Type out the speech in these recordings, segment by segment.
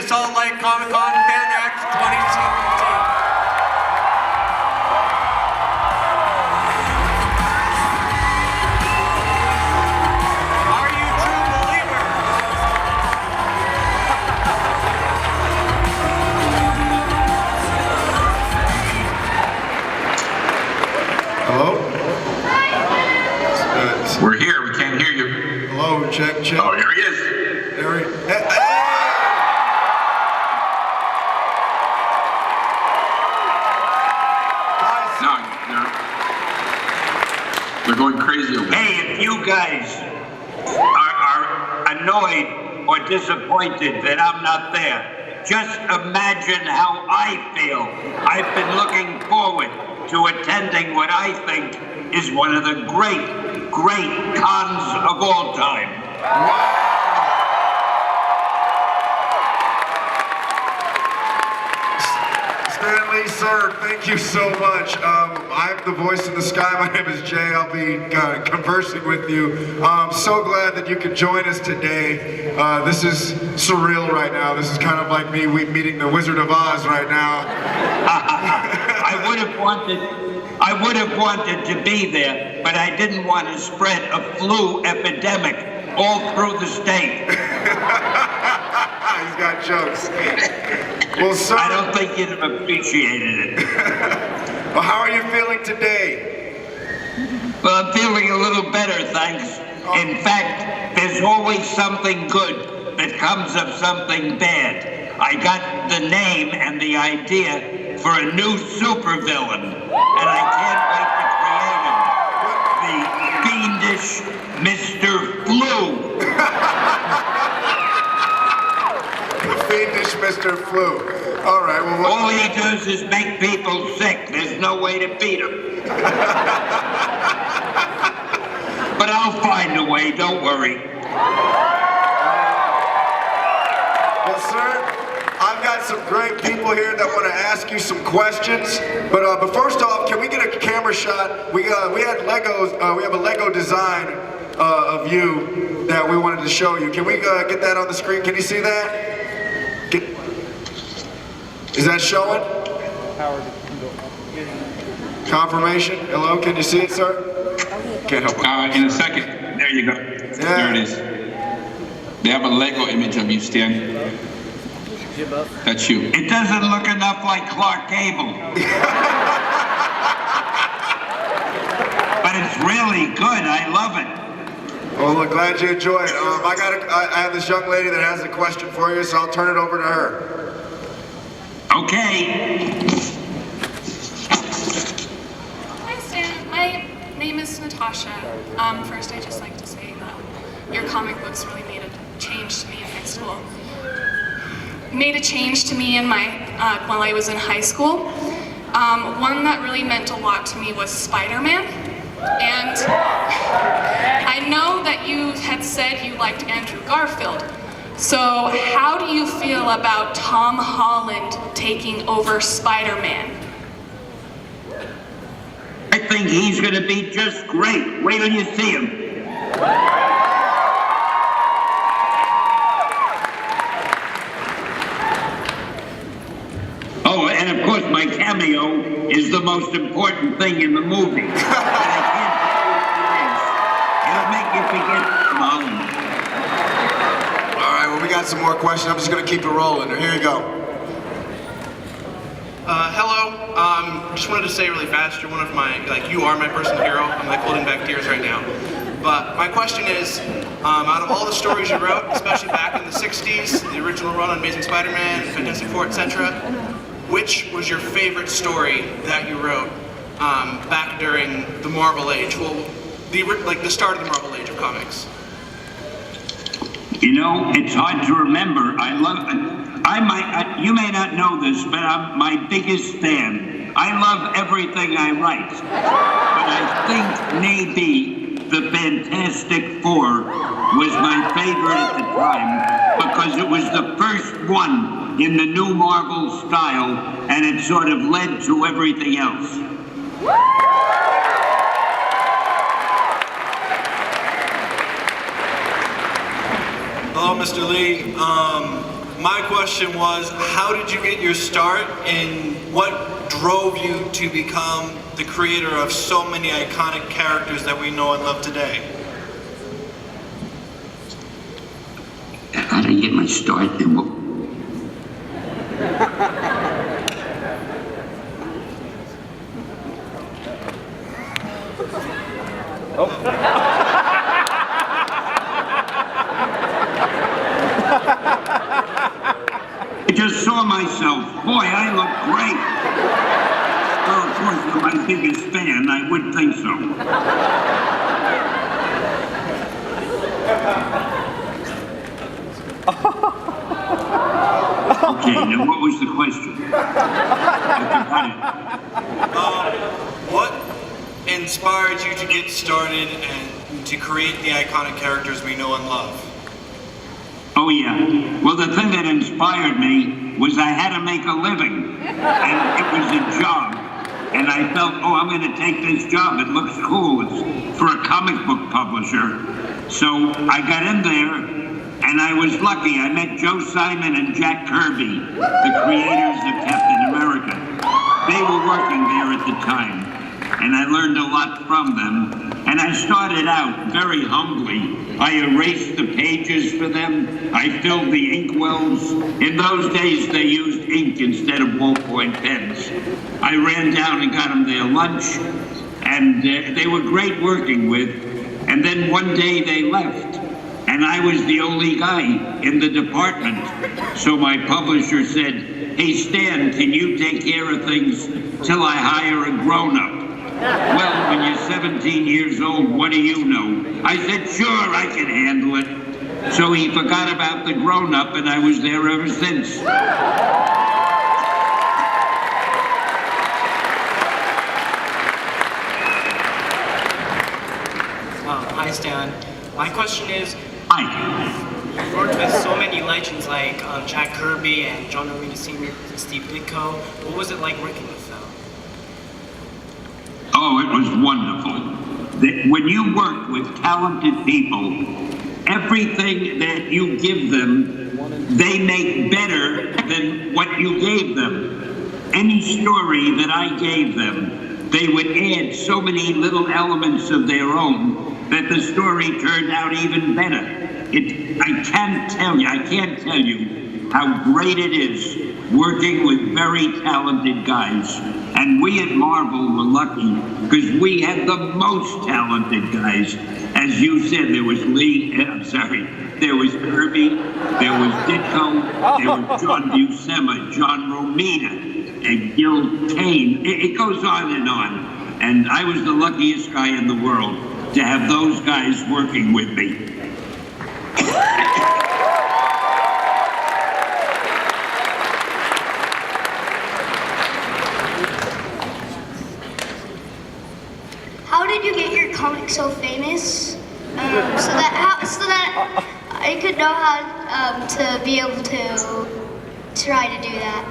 Salt Lake Comic Con FanX 2017. Hello? We're here, we can't hear you. Hello, check. Oh, here he is. There he hey. No, they're going crazy over there. Hey, if you guys are annoyed or disappointed that I'm not there, just imagine how I feel. I've been looking forward to attending what I think is one of the great cons of all time. Stanley, sir, thank you so much. I'm the voice in the sky. My name is Jay. I'll be conversing with you. I'm so glad that you could join us today. This is surreal right now. This is kind of like me meeting the Wizard of Oz right now. I would have wanted to be there, but I didn't want to spread a flu epidemic all through the state. He's got jokes. Well, sir, I don't think you'd have appreciated it. Well, how are you feeling today? Well, I'm feeling a little better, thanks. In fact, there's always something good that comes of something bad. I got the name and the idea for a new supervillain, and I can't wait to create him. The fiendish Mr. Flu. The fiendish Mr. Flu. All right, well... All he does is make people sick. There's no way to beat him. But I'll find a way, don't worry. Well, sir, I've got some great people here that want to ask you some questions. But first off, can we get a camera shot? We had Legos. We have a Lego design of you that we wanted to show you. Can we get that on the screen? Can you see that? Is that showing? Confirmation. Hello, can you see it, sir? Can't help it. In a second. There you go. Yeah. There it is. They have a Lego image of you, Stan. That's you. It doesn't look enough like Clark Gable. But it's really good. I love it. Well, look, glad you enjoy it. I have this young lady that has a question for you, so I'll turn it over to her. Okay. Hi, Stan. My name is Natasha. First, I'd just like to say that your comic books really made a change to me in high school. Made a change to me in while I was in high school. One that really meant a lot to me was Spider-Man. And I know that you had said you liked Andrew Garfield. So how do you feel about Tom Holland taking over Spider-Man? I think he's going to be just great. Wait till you see him. Oh, and of course my cameo is the most important thing in the movie. But I can't tell you what it is. It'll make you forget Tom Holland. All right, well, we got some more questions. I'm just going to keep it rolling. Here you go. Hello. Just wanted to say really fast, you're one of my, you are my personal hero. I'm holding back tears right now. But my question is, out of all the stories you wrote, especially back in the 60s, the original run on Amazing Spider-Man, Fantastic Four, etc., which was your favorite story that you wrote back during the Marvel Age? Well, the start of the Marvel Age of comics. You know, it's hard to remember. You may not know this, but I'm my biggest fan. I love everything I write. But I think maybe the Fantastic Four was my favorite at the time because it was the first one in the new Marvel style, and it sort of led to everything else. Hello, Mr. Lee. My question was, how did you get your start and what drove you to become the creator of so many iconic characters that we know and love today? How did I get my start? And what? I just saw myself. Boy, I look great. Well, of course, you're my biggest fan. I would think so. Okay, now what was the question? What inspired you to get started and to create the iconic characters we know and love? Oh, yeah. Well, the thing that inspired me was I had to make a living. And it was a job. And I felt, oh, I'm going to take this job. It looks cool. It's for a comic book publisher. So I got in there, and I was lucky. I met Joe Simon and Jack Kirby, the creators of Captain America. They were working there at the time, and I learned a lot from them. And I started out very humbly. I erased the pages for them. I filled the ink wells. In those days, they used ink instead of ballpoint pens. I ran down and got them their lunch, and they were great working with. And then one day they left, and I was the only guy in the department. So my publisher said, hey, Stan, can you take care of things till I hire a grown-up? Well, when you're 17 years old, what do you know? I said, sure, I can handle it. So he forgot about the grown-up, and I was there ever since. Hi, Stan. My question is, Hi. you worked with so many legends like Jack Kirby and John Romita Sr. and Steve Ditko. What was it like working with them? Oh, it was wonderful. When you work with talented people, everything that you give them, they make better than what you gave them. Any story that I gave them, they would add so many little elements of their own that the story turned out even better. I can't tell you how great it is working with very talented guys. And we at Marvel were lucky because we had the most talented guys. As you said, there was there was Kirby, there was Ditko, there was John Buscema, John Romita, and Gil Kane. It goes on. And I was the luckiest guy in the world to have those guys working with me. How did you get your comic so famous? So that I could know how to be able to try to do that.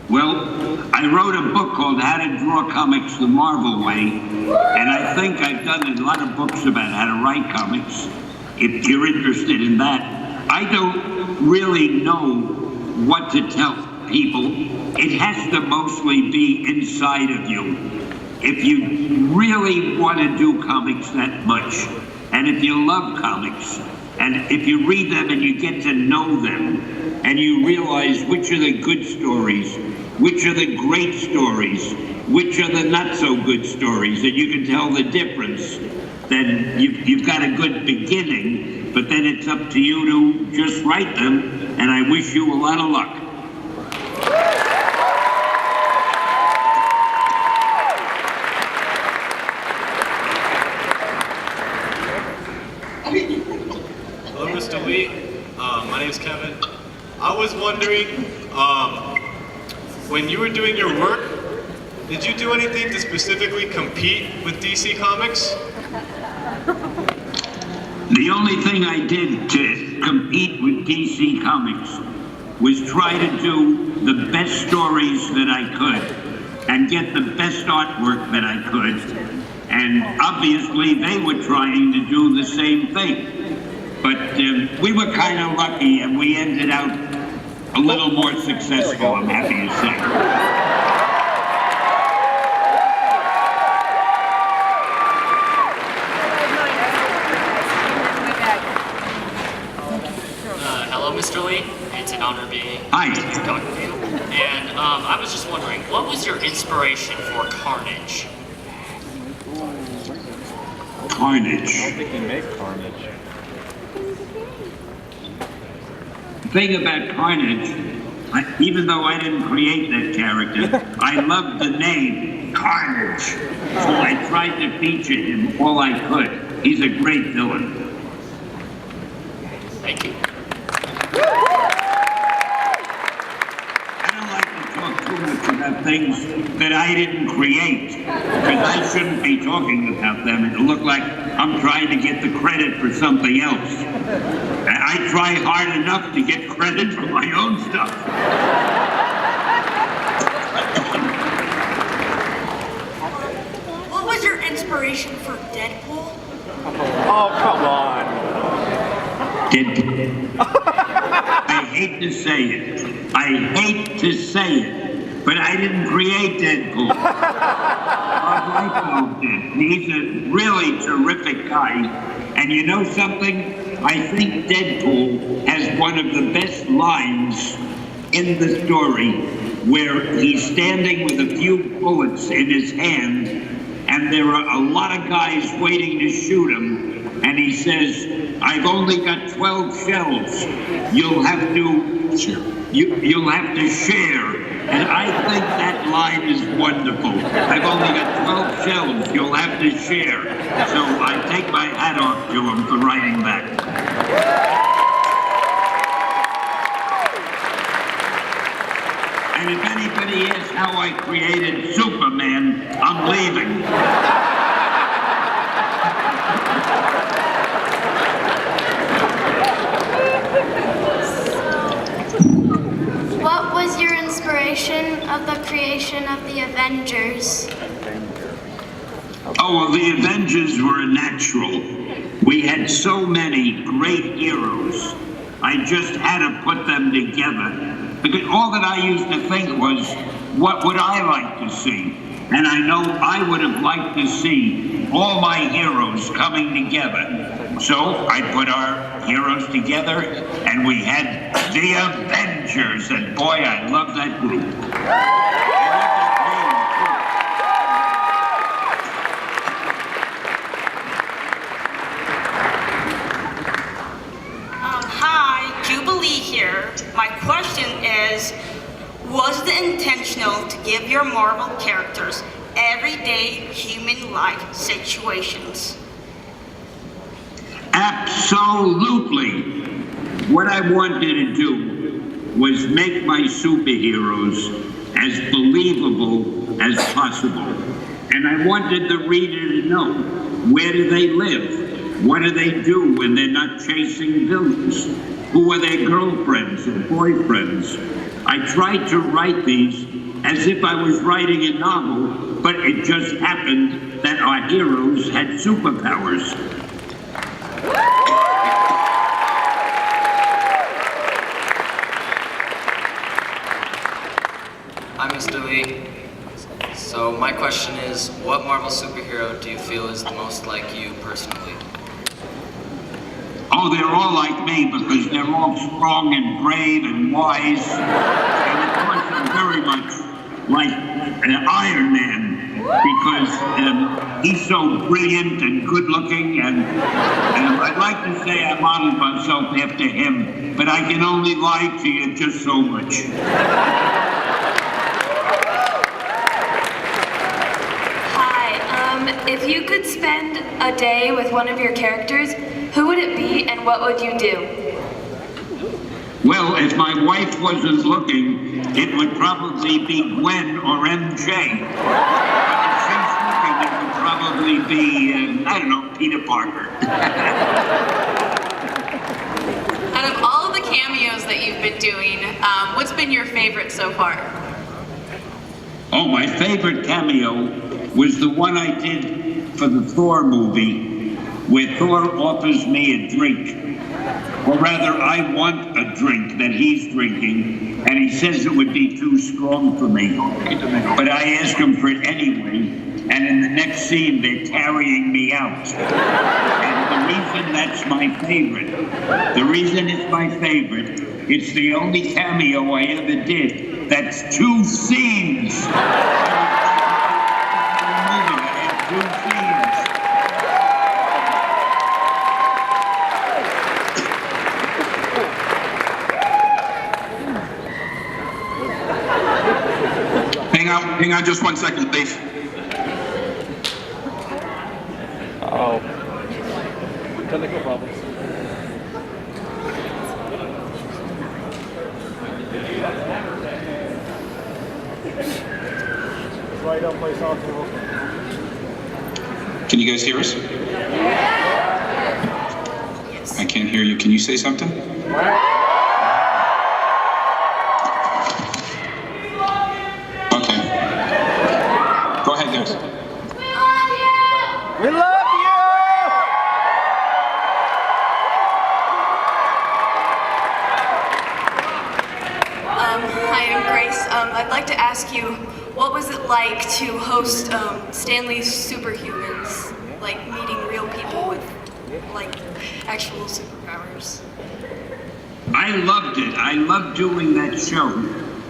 Well, I wrote a book called How to Draw Comics the Marvel Way, and I think I've done a lot of books about how to write comics, if you're interested in that. I don't really know what to tell people. It has to mostly be inside of you. If you really want to do comics that much, and if you love comics, and if you read them and you get to know them, and you realize which are the good stories, which are the great stories, which are the not so good stories, and you can tell the difference, then you've got a good beginning, but then it's up to you to just write them, and I wish you a lot of luck. Hello, Mr. Lee. My name is Kevin. I was wondering, when you were doing your work, did you do anything to specifically compete with DC Comics? The only thing I did to compete with DC Comics was try to do the best stories that I could and get the best artwork that I could And obviously they were trying to do the same thing. But we were kind of lucky and we ended out a little more successful, I'm happy to say. Hello, Mr. Lee. It's an honor being Hi. talking to you. And I was just wondering, what was your inspiration for Carnage? Carnage. I don't think you make Carnage. The thing about Carnage, even though I didn't create that character, I loved the name Carnage. So I tried to feature him all I could. He's a great villain. Thank you. I don't like to talk too much about things that I didn't create, because I shouldn't be talking about them. It'll look like I'm trying to get the credit for something else. I try hard enough to get credit for my own stuff. What was your inspiration for Deadpool? Oh, come on. Deadpool. I hate to say it. I hate to say it. But I didn't create Deadpool. Bob Liefeld did. He's a really terrific guy. And you know something? I think Deadpool has one of the best lines in the story where he's standing with a few bullets in his hand and there are a lot of guys waiting to shoot him. And he says, I've only got 12 shells. You'll have to share. And I think that line is wonderful. I've only got 12 shells. You'll have to share. So I take my hat off to him for writing that. And if anybody asks how I created Superman, I'm leaving. What was your inspiration of the creation of the Avengers? Oh, well, the Avengers were natural. We had so many great heroes. I just had to put them together. Because all that I used to think was, what would I like to see? And I know I would have liked to see all my heroes coming together. So I put our heroes together and we had the Avengers. And boy, I love that group. Hi, Jubilee here. My question is, was it intentional to give your Marvel characters everyday human-like situations? Absolutely. What I wanted to do was make my superheroes as believable as possible. And I wanted the reader to know, where do they live? What do they do when they're not chasing villains? Who are their girlfriends or boyfriends? I tried to write these as if I was writing a novel, but it just happened that our heroes had superpowers. Hi, Mr. Lee. So my question is, what Marvel superhero do you feel is the most like you personally? Oh, they're all like me because they're all strong and brave and wise. And of course, I'm very much like Iron Man because he's so brilliant and good-looking. And I'd like to say I modeled myself after him, but I can only lie to you just so much. If you could spend a day with one of your characters, who would it be and what would you do? Well, if my wife wasn't looking, it would probably be Gwen or MJ. But if she's looking, it would probably be, I don't know, Peter Parker. Out of all of the cameos that you've been doing, what's been your favorite so far? Oh, my favorite cameo was the one I did for the Thor movie, where Thor offers me a drink. Or rather, I want a drink that he's drinking, and he says it would be too strong for me. But I ask him for it anyway, and in the next scene, they're carrying me out. And the reason that's my favorite, it's the only cameo I ever did. That's 2 scenes. Hang on just 1 second, please. Oh. Technical problems. Why don't play softball? Can you guys hear us? Yes. I can't hear you. Can you say something? Okay. Go ahead, guys. We love you! Hi, I'm Grace. I'd like to ask you, what was it like to host Stanley's Superhumans? Like meeting real people with like actual superpowers? I loved it. I loved doing that show.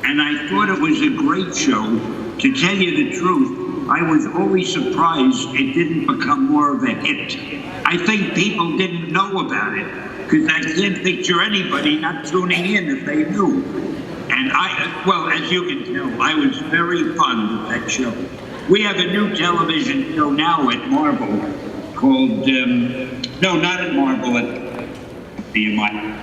And I thought it was a great show. To tell you the truth, I was always surprised it didn't become more of a hit. I think people didn't know about it, because I can't picture anybody not tuning in if they knew. And well, as you can tell, I was very fond of that show. We have a new television show now at Marvel called, no, not at Marvel, at BMI.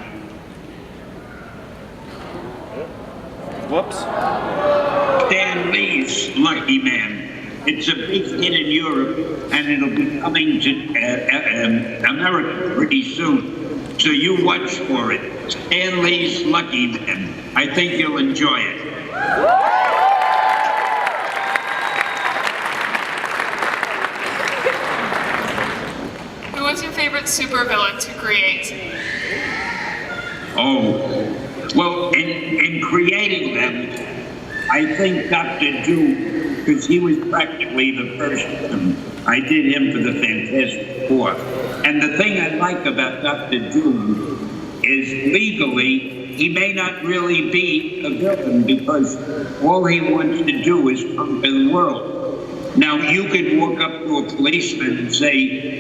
Whoops. Stan Lee's Lucky Man. It's a big hit in Europe, and it'll be coming to America pretty soon. So you watch for it. Stan Lee's Lucky Man. I think you'll enjoy it. Who was your favorite supervillain to create? Oh, well, in creating them, I think Dr. Doom, because he was practically the first one. I did him for the Fantastic Four. And the thing I like about Dr. Doom is legally, he may not really be a villain because all he wants to do is conquer the world. Now, you could walk up to a policeman and say,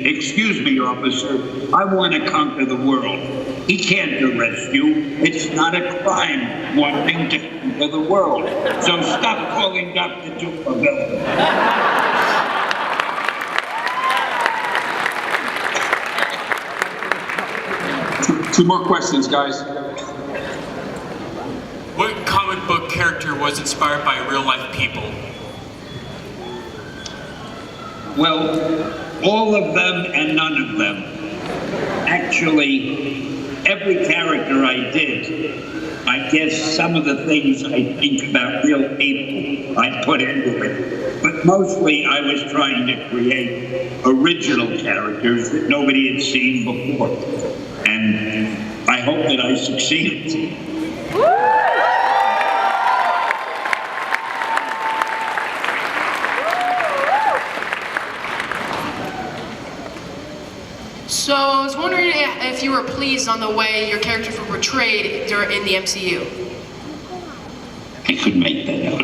"Excuse me, officer, I want to conquer the world." He can't arrest you. It's not a crime wanting to conquer the world. So stop calling Dr. Doom a villain. Two more questions, guys. What comic book character was inspired by real-life people? Well, all of them and none of them. Actually, every character I did, I guess some of the things I think about real people, I put into it. But mostly I was trying to create original characters that nobody had seen before. And I hope that I succeeded. So I was wondering if you were pleased on the way your characters were portrayed in the MCU. I couldn't make that out.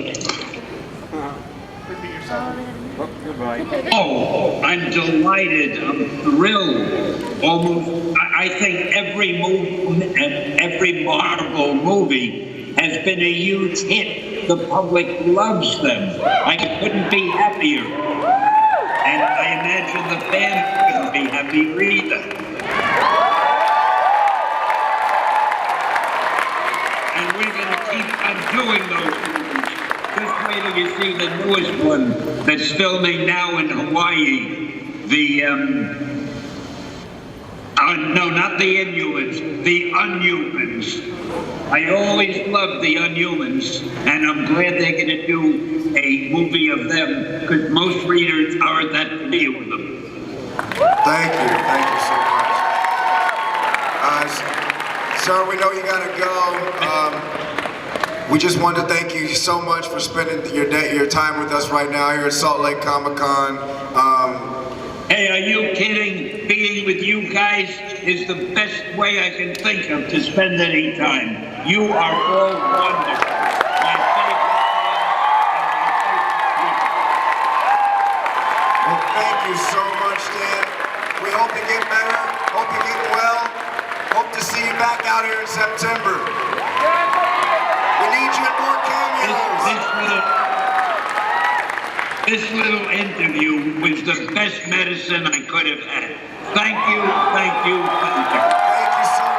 Oh, I'm delighted. I'm thrilled. Almost, I think every Marvel movie has been a huge hit. The public loves them. I couldn't be happier. And I imagine the fans couldn't be happy either. And we're going to keep on doing those movies. Just wait till you see the newest one that's filming now in Hawaii. No, not the Inhumans, the Unhumans. I always loved the Unhumans, and I'm glad they're going to do a movie of them, because most readers aren't that familiar with them. Thank you so much. Sir, we know you gotta go. We just wanted to thank you so much for spending your time with us right now here at Salt Lake Comic-Con. Hey, are you kidding? Being with you guys is the best way I can think of to spend any time. You are all wonderful. My favorite Well, thank you so much, Dan. We hope you get better, hope you get well, hope to see you back out here in September. We need you in more cameos. This little interview was the best medicine I could have had. Thank you, thank you, thank you. Thank you so much.